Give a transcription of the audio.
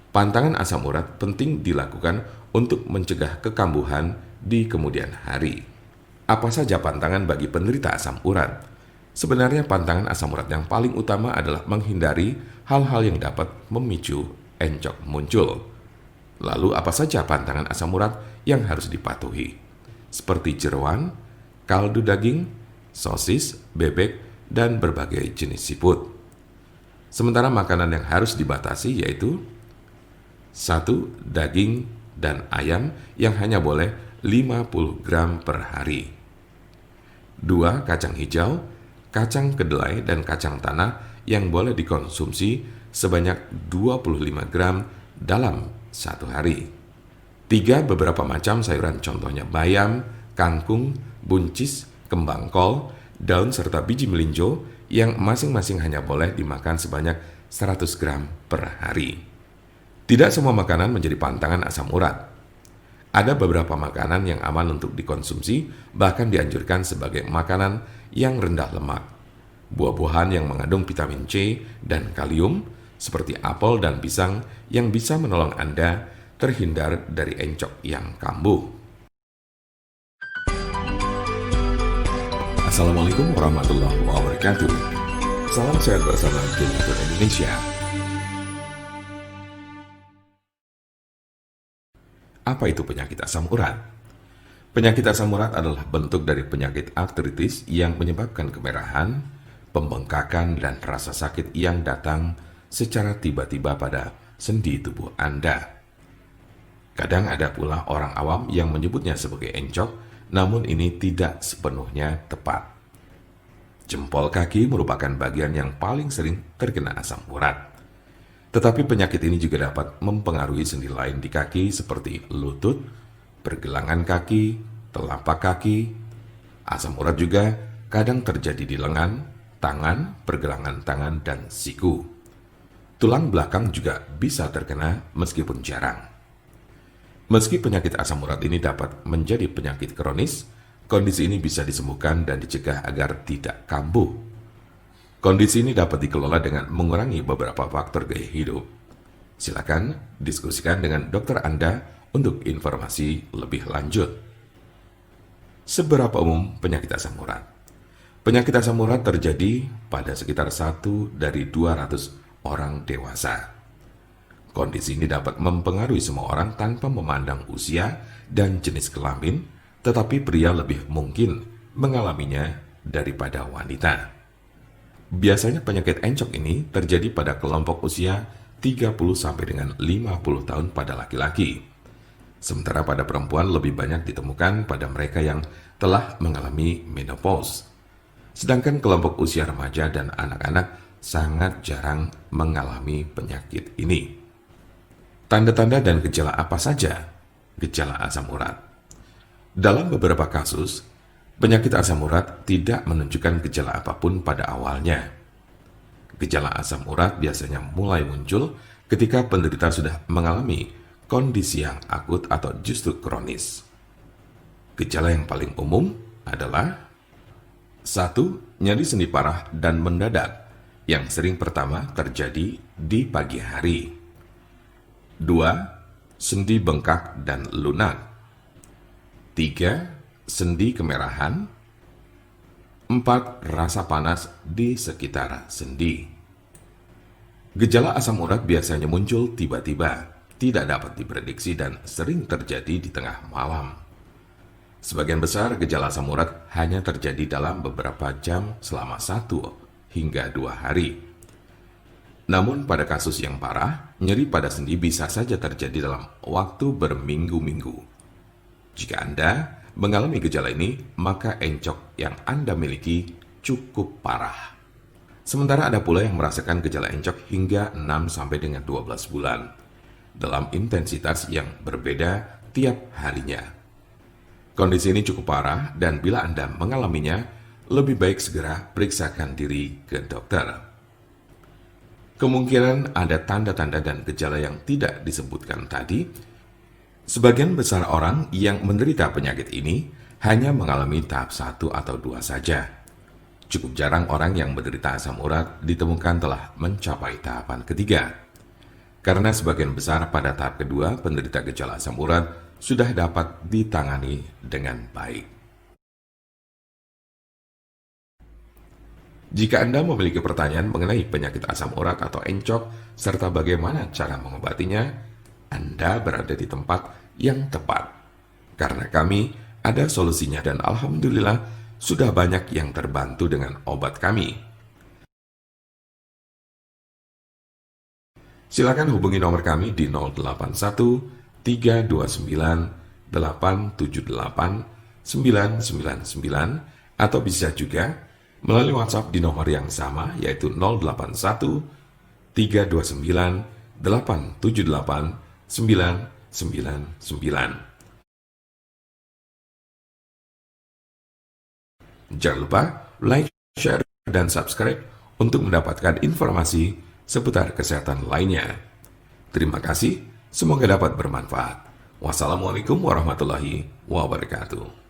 Pantangan asam urat penting dilakukan untuk mencegah kekambuhan di kemudian hari. Apa saja pantangan bagi penderita asam urat? Sebenarnya pantangan asam urat yang paling utama adalah menghindari hal-hal yang dapat memicu encok muncul. Lalu apa saja pantangan asam urat yang harus dipatuhi? Seperti jeroan, kaldu daging, sosis, bebek, dan berbagai jenis siput. Sementara makanan yang harus dibatasi yaitu 1. Daging dan ayam yang hanya boleh 50 gram per hari. 2. Kacang hijau, kacang kedelai, dan kacang tanah yang boleh dikonsumsi sebanyak 25 gram dalam satu hari. 3. Beberapa macam sayuran contohnya bayam, kangkung, buncis, kembang kol, daun serta biji melinjo yang masing-masing hanya boleh dimakan sebanyak 100 gram per hari. Tidak semua makanan menjadi pantangan asam urat. Ada beberapa makanan yang aman untuk dikonsumsi, bahkan dianjurkan sebagai makanan yang rendah lemak. Buah-buahan yang mengandung vitamin C dan kalium, seperti apel dan pisang, yang bisa menolong Anda terhindar dari encok yang kambuh. Assalamualaikum warahmatullahi wabarakatuh. Salam sehat bersama Dokter Indonesia. Apa itu penyakit asam urat? Penyakit asam urat adalah bentuk dari penyakit artritis yang menyebabkan kemerahan, pembengkakan, dan rasa sakit yang datang secara tiba-tiba pada sendi tubuh Anda. Kadang ada pula orang awam yang menyebutnya sebagai encok, namun ini tidak sepenuhnya tepat. Jempol kaki merupakan bagian yang paling sering terkena asam urat. Tetapi penyakit ini juga dapat mempengaruhi sendi lain di kaki seperti lutut, pergelangan kaki, telapak kaki. Asam urat juga kadang terjadi di lengan, tangan, pergelangan tangan, dan siku. Tulang belakang juga bisa terkena meskipun jarang. Meski penyakit asam urat ini dapat menjadi penyakit kronis, kondisi ini bisa disembuhkan dan dicegah agar tidak kambuh. Kondisi ini dapat dikelola dengan mengurangi beberapa faktor gaya hidup. Silakan diskusikan dengan dokter Anda untuk informasi lebih lanjut. Seberapa umum penyakit asam urat? Penyakit asam urat terjadi pada sekitar 1 dari 200 orang dewasa. Kondisi ini dapat mempengaruhi semua orang tanpa memandang usia dan jenis kelamin, tetapi pria lebih mungkin mengalaminya daripada wanita. Biasanya penyakit encok ini terjadi pada kelompok usia 30 sampai dengan 50 tahun pada laki-laki. Sementara pada perempuan lebih banyak ditemukan pada mereka yang telah mengalami menopause. Sedangkan kelompok usia remaja dan anak-anak sangat jarang mengalami penyakit ini. Tanda-tanda dan gejala apa saja gejala asam urat? Dalam beberapa kasus, penyakit asam urat tidak menunjukkan gejala apapun pada awalnya. Gejala asam urat biasanya mulai muncul ketika penderita sudah mengalami kondisi yang akut atau justru kronis. Gejala yang paling umum adalah 1. Nyeri sendi parah dan mendadak, yang sering pertama terjadi di pagi hari. 2. Sendi bengkak dan lunak. 3. Sendi kemerahan. 4. Rasa panas di sekitar sendi. Gejala asam urat biasanya muncul tiba-tiba, tidak dapat diprediksi dan sering terjadi di tengah malam. Sebagian besar gejala asam urat hanya terjadi dalam beberapa jam selama 1 hingga 2 hari. Namun pada kasus yang parah, nyeri pada sendi bisa saja terjadi dalam waktu berminggu-minggu. Jika Anda mengalami gejala ini, maka encok yang Anda miliki cukup parah. Sementara ada pula yang merasakan gejala encok hingga 6 sampai dengan 12 bulan, dalam intensitas yang berbeda tiap harinya. Kondisi ini cukup parah dan bila Anda mengalaminya, lebih baik segera periksakan diri ke dokter. Kemungkinan ada tanda-tanda dan gejala yang tidak disebutkan tadi. Sebagian besar orang yang menderita penyakit ini hanya mengalami tahap 1 atau 2 saja. Cukup jarang orang yang menderita asam urat ditemukan telah mencapai tahapan ketiga. karena sebagian besar pada tahap kedua penderita gejala asam urat sudah dapat ditangani dengan baik. Jika Anda memiliki pertanyaan mengenai penyakit asam urat atau encok, serta bagaimana cara mengobatinya, Anda berada di tempat yang tepat. Karena kami ada solusinya dan alhamdulillah sudah banyak yang terbantu dengan obat kami. Silakan hubungi nomor kami di 081 329 878 999 atau bisa juga melalui WhatsApp di nomor yang sama yaitu 081 329 878 999. Jangan lupa like, share, dan subscribe untuk mendapatkan informasi seputar kesehatan lainnya. Terima kasih, semoga dapat bermanfaat. Wassalamualaikum warahmatullahi wabarakatuh.